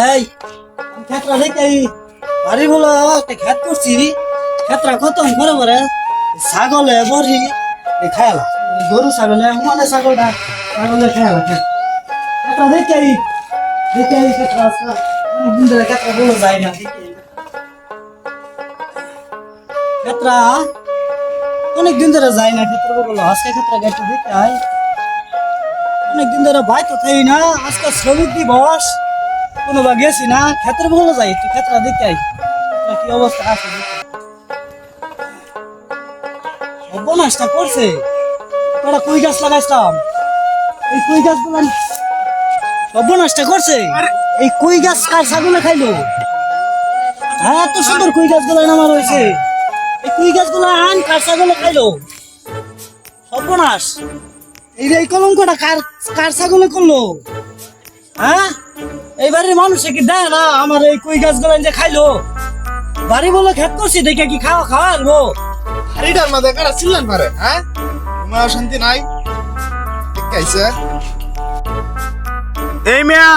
এই ক্ষেত্রা দেখে বাড়ি বলো একটা ক্ষেত করছি ক্ষেত্রা খতম করে পরে ছাগলে বড়ি খায়ালা গরু ছাগলে মানে ছাগলটা ছাগলে খায়ালা ক্ষেত্রা দেখে ক্ষেত্রা অনেকদিন ধরে ক্ষেত্রা বলো যায় না ক্ষেত্রা অনেকদিন ধরে যায় না ক্ষেত্রা বলো আজকে ক্ষেত্রা গেছে দেখতে হয় অনেকদিন ধরে ভাই তো থাই না আজকে শ্রমিক দিবস কোনো বা গেছি না ক্ষেত্রে ভালো যাই একটু ক্ষেত্রে দেখতে আই কি অবস্থা আছে সর্বনাশটা করছে তোরা কুই গাছ লাগাইছিলাম এই কুই গাছগুলো সর্বনাশটা করছে এই কুই গাছ কার ছাগলে খাইলো হ্যাঁ এত সুন্দর কুই গাছগুলো আমার হয়েছে এই কুই গাছগুলো আন কার ছাগলে খাইলো সর্বনাশ এই কলঙ্কটা কার কার ছাগলে করলো হ্যাঁ এইবারের মানুষে কি দেয় না আমার এই কুই গাছগুলো যে খাইলো বাড়ি বলে খেত করছি দেখে কি খাওয়া আনবো হাড়িটার মধ্যে কারা চিল্লান পারে হ্যাঁ তোমার শান্তি নাই ঠিক আছে এই মিয়া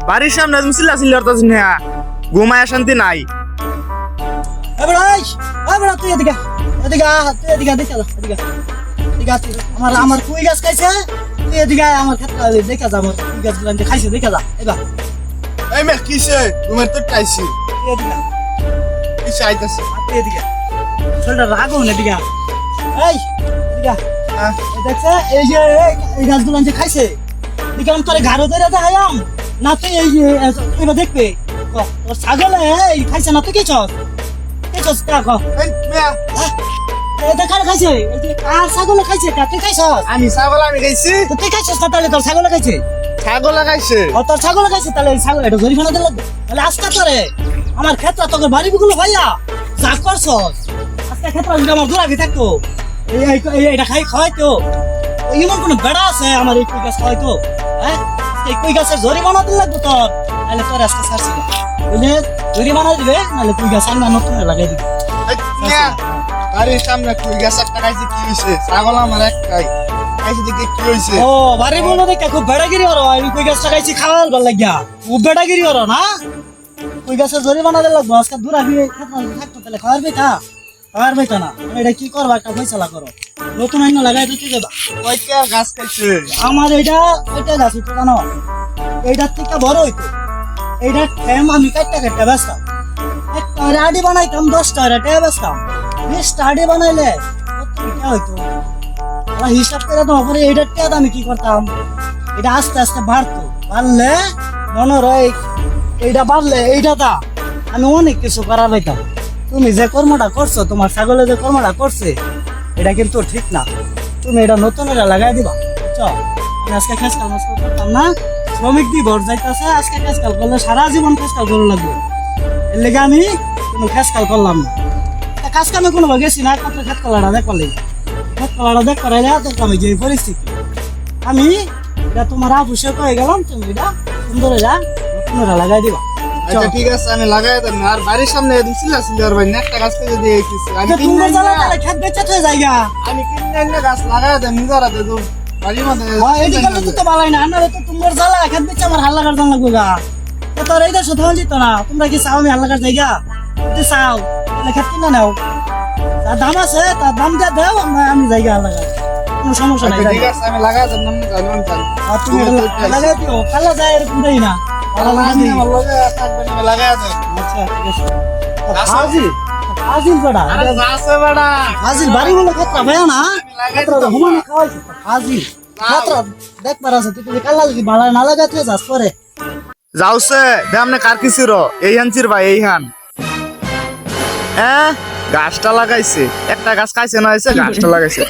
বাড়ির সামনে তুমি চিল্লা করতেছ না ঘুমায় শান্তি নাই এবার তুই এদিকে দেখে আমার কুই গাছ খাইছে তুই এদিকে আমার ক্ষেত্রে দেখা যা আমার কুই গাছগুলো যে খাইছে দেখা যা এবার এই মিয়া কিসে ঘুমের তো খাইছি তুই এদিকে কিসে আইতাছে তুই এদিকে শরীরটা রাগো না এদিকে এই এদিকে দেখছে এই যে এই গাছগুলো যে খাইছে এদিকে আমি তোর ঘাড়ো ধরে দেখাইলাম না তুই এই এবার দেখবে তোর ছাগলে এই খাইছে না তুই কে চস তা কো এই মিয়া এটা কার খাইছে এই যে কার ছাগলে খাইছে তা তুই খাইছস আমি আমি খাইছি তো তুই খাইছস না তাহলে তোর ছাগলে খাইছে ছাগল লাগাইছে ও তোর ছাগলে খাইছে তাহলে এই ছাগল এটা জরিমানা দিলে তাহলে আজকে তোরে আমার ক্ষেত্রে তোর বাড়ি বিগুলো ভাইয়া যা করছস আজকে ক্ষেত্রে যদি আমার দূরাবি থাকতো এইটা খাওয়াই তো এমন কোনো বেড়া আছে আমার এই কুই গাছ খাওয়াই তো হ্যাঁ এই কুই গাছের জরিমানা দিলে লাগবে তোর তাহলে তোর আজকে ছাড়ছি না বুঝলে জরিমানা দিবে নাহলে কুই গাছ আনবা নতুন লাগাই দিবে এই মিয়া বাড়ির সামনে কুই গাছ একটা খাইছে কি হইছে ছাগল আমার এক খাইছে দেখে কি হইছে ও বাড়ি বলো দেখে খুব বেড়াগিরি হলো আমি কুই গাছটা খাইছি খাওয়ার ভাল লাগিয়া খুব বেড়াগিরি হলো না কুই গাছের জরিমানা দিলে লাগবে আজকে দূরাবি থাকতো তাহলে খাওয়ার বেটা না এটা কি করবা একটা ফয়সালা করো নতুন আইন লাগাই দিতে দেবা কয়টা গাছ খাইছে আমার ওইটা গাছ হইতো জানো এইটার থেকে বড় হইতো এইটার ঠ্যাম আমি কাটটা বেচতাম একটা আড়ি বানাইতাম 10টা টেয়া বেচতাম 20টা আড়ি বানাইলে কত হইতো আমার হিসাব করে তো পরে এইটার টেয়া আমি কি করতাম এটা আস্তে আস্তে বাড়লে মনে হয় এইটা বাড়লে এইটা আমি অনেক কিছু করা পাইতাম তুমি যে কর্মটা করছো তোমার ছাগলে যে কর্মটা করছে এটা কিন্তু ঠিক না তুমি এটা নতুন এটা লাগাই দিবা বুঝছো আমি আজকে খেসকাল করতাম না শ্রমিক দিবস যাইতেছে আজকে খেসকাল করলে সারা জীবন খেসকাল করে লাগবে এর লেগে আমি কোনো খেসকাল করলাম না কাজ কামে কোনো গেছি না কত খেত কলাটা দেখ করাইলে তোর আমি যে পরিস্থিতি আমি এটা তোমার অফিসে কয়ে গেলাম তুমি এটা সুন্দর এটা নতুন এটা লাগাই দিবা আচ্ছা ঠিক আছে আমি লাগাই দেব আর বাড়ির সামনে একদম চিল্লা ভাই একটা গাছ থেকে দিয়ে দিছি আমি তোমার জ্বালা তাহলে খেত বেচা হয়ে যায়গা আমি কিনে গাছ লাগাই দেব নিজরা দে তো বাড়ির মধ্যে এটি করলে তো ভালোই না না তো তোমার জ্বালা খেত বেচা আমার হাল্লা কার জানলা গোগা তো তোর এইটা শোধন যেত না তোমরা কি চাও আমি হাল্লা কার যাইগা যদি চাও তাহলে খেত কিনা নাও তার দাম আছে তার দাম দিয়ে দাও আমি যাইগা হাল্লা কার কোনো সমস্যা নাই ঠিক আছে আমি লাগাই দেব নাম জানলাম আর তুমি লাগাই দিও কালা যায় এরকম দেই না লাগাই দেব আচ্ছা ঠিক আছে হাজির বড়া আরে যাচ্ছে বড়া হাজির বাড়ি বলে খাতরা ভাই না খাতরা হুমানে খাওয়াইছে হাজির খাতরা দেখ পারাছে তুই কালা যদি বালা না লাগাতে যাস পরে যাওছে দেমনে কার কিছির এই হানচির ভাই এই হান গাছটা লাগাইছে একটা গাছ খাইছে না হইছে গাছটা লাগাইছে